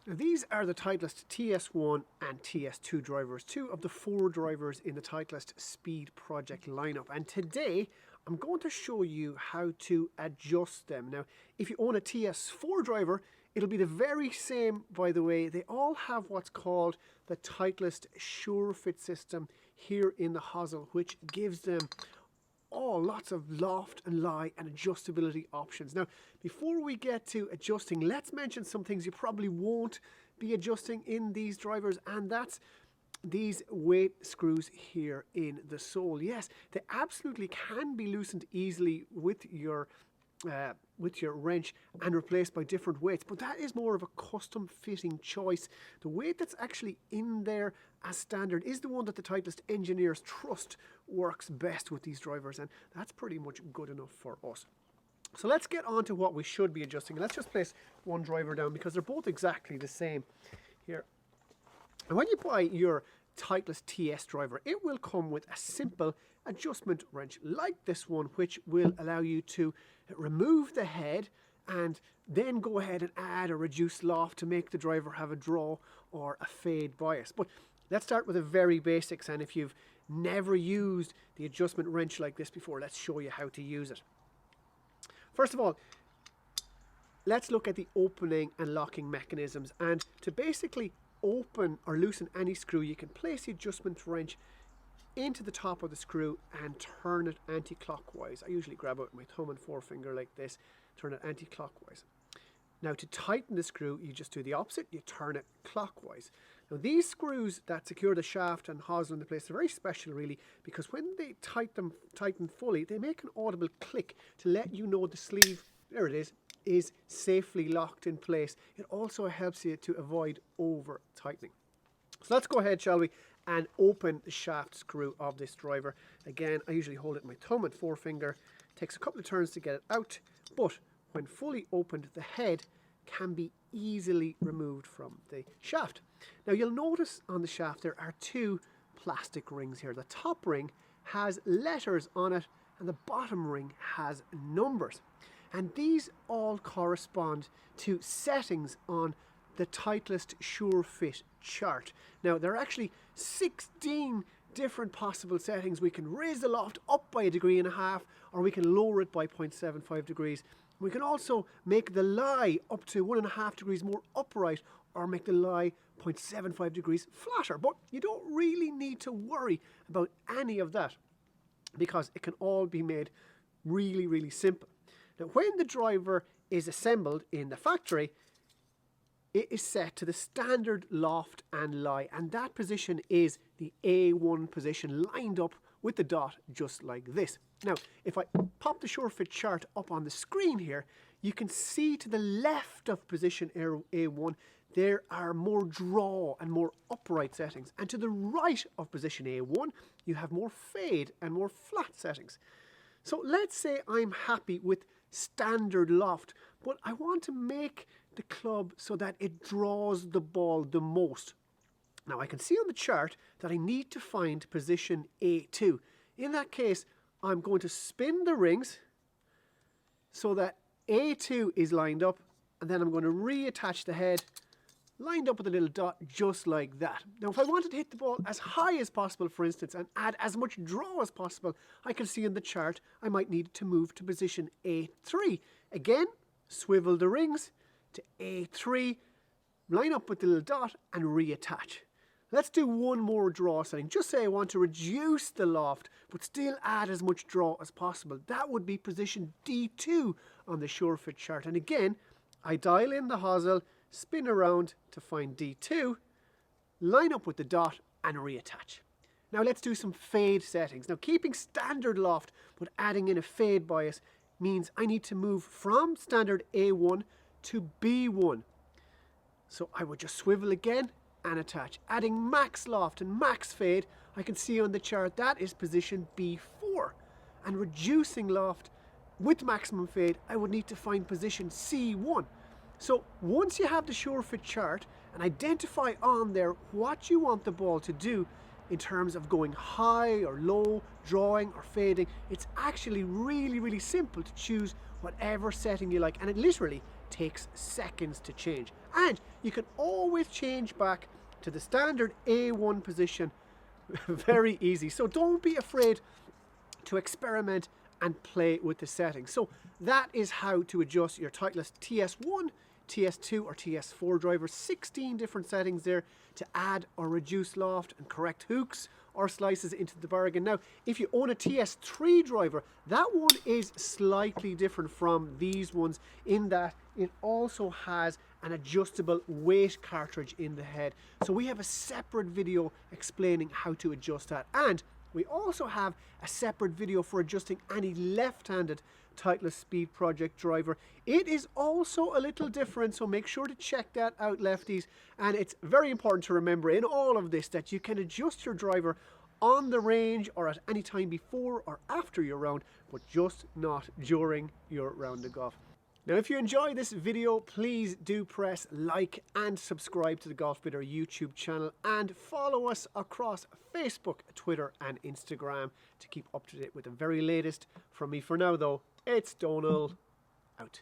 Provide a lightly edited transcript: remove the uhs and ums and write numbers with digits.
Now these are the Titleist TS1 and TS2 drivers, two of the 4 drivers in the Titleist Speed Project lineup. And today I'm going to show you how to adjust them. Now, if you own a TS4 driver, it'll be the very same, by the way. They all have what's called the Titleist Sure-Fit system here in the hosel, which gives them lots of loft and lie and adjustability options. Now, before we get to adjusting, let's mention some things you probably won't be adjusting in these drivers, and that's these weight screws here in the sole. Yes, they absolutely can be loosened easily with your wrench and replaced by different weights, but that is more of a custom fitting choice. The weight that's actually in there as standard is the one that the Titleist engineers trust works best with these drivers, and that's pretty much good enough for us. So let's get on to what we should be adjusting. Let's just place one driver down because they're both exactly the same here. And when you buy your Titleist TS driver, it will come with a simple adjustment wrench like this one, which will allow you to remove the head and then go ahead and add or reduce loft to make the driver have a draw or a fade bias. But let's start with the very basics, and if you've never used the adjustment wrench like this before, let's show you how to use it. First of all, let's look at the opening and locking mechanisms, and to basically open or loosen any screw, you can place the adjustment wrench into the top of the screw and turn it anti-clockwise. I usually grab it with my thumb and forefinger like this, turn it anti-clockwise. Now to tighten the screw, you just do the opposite, you turn it clockwise. Now these screws that secure the shaft and hosel into place are very special really, because when they tighten fully, they make an audible click to let you know the sleeve, there it is safely locked in place. It also helps you to avoid over tightening. So let's go ahead, shall we, and open the shaft screw of this driver. Again, I usually hold it in my thumb and forefinger. It takes a couple of turns to get it out, but when fully opened, the head can be easily removed from the shaft. Now you'll notice on the shaft there are 2 plastic rings here. The top ring has letters on it and the bottom ring has numbers. And these all correspond to settings on the Titleist Sure-Fit chart. Now there are actually 16 different possible settings. We can raise the loft up by 1.5 degrees, or we can lower it by 0.75 degrees. We can also make the lie up to 1.5 degrees more upright, or make the lie 0.75 degrees flatter. But you don't really need to worry about any of that, because it can all be made really, really simple. Now when the driver is assembled in the factory, it is set to the standard loft and lie, and that position is the A1 position, lined up with the dot just like this. Now if I pop the Sure-Fit chart up on the screen here, you can see to the left of position A1 there are more draw and more upright settings, and to the right of position A1 you have more fade and more flat settings. So let's say I'm happy with standard loft, but I want to make the club so that it draws the ball the most. Now I can see on the chart that I need to find position A2. In that case, I'm going to spin the rings so that A2 is lined up, and then I'm going to reattach the head lined up with a little dot just like that. Now if I wanted to hit the ball as high as possible, for instance, and add as much draw as possible, I can see in the chart I might need to move to position A3. Again, swivel the rings to A3, line up with the little dot and reattach. Let's do one more draw setting. Just say I want to reduce the loft but still add as much draw as possible. That would be position D2 on the Sure-Fit chart. And again, I dial in the hosel, spin around to find D2, line up with the dot and reattach. Now let's do some fade settings. Now keeping standard loft but adding in a fade bias means I need to move from standard A1 to B1. So I would just swivel again and attach. Adding max loft and max fade, I can see on the chart that is position B4. And reducing loft with maximum fade, I would need to find position C1. So once you have the Sure-Fit chart and identify on there what you want the ball to do in terms of going high or low, drawing or fading, it's actually really, really simple to choose whatever setting you like, and it literally takes seconds to change. And you can always change back to the standard A1 position. Very easy. So don't be afraid to experiment and play with the settings. So that is how to adjust your Titleist TS1, TS2 or TS4 drivers. 16 different settings there to add or reduce loft and correct hooks or slices into the bargain. Now, if you own a TS3 driver, that one is slightly different from these ones in that it also has an adjustable weight cartridge in the head. So we have a separate video explaining how to adjust that. And we also have a separate video for adjusting any left-handed Titleist Speed Project driver. It is also a little different, so make sure to check that out, lefties. And it's very important to remember in all of this that you can adjust your driver on the range or at any time before or after your round, but just not during your round of golf. Now, if you enjoy this video, please do press like and subscribe to the Golf Bidder YouTube channel and follow us across Facebook, Twitter and Instagram to keep up to date with the very latest. From me for now though, it's Donal, out.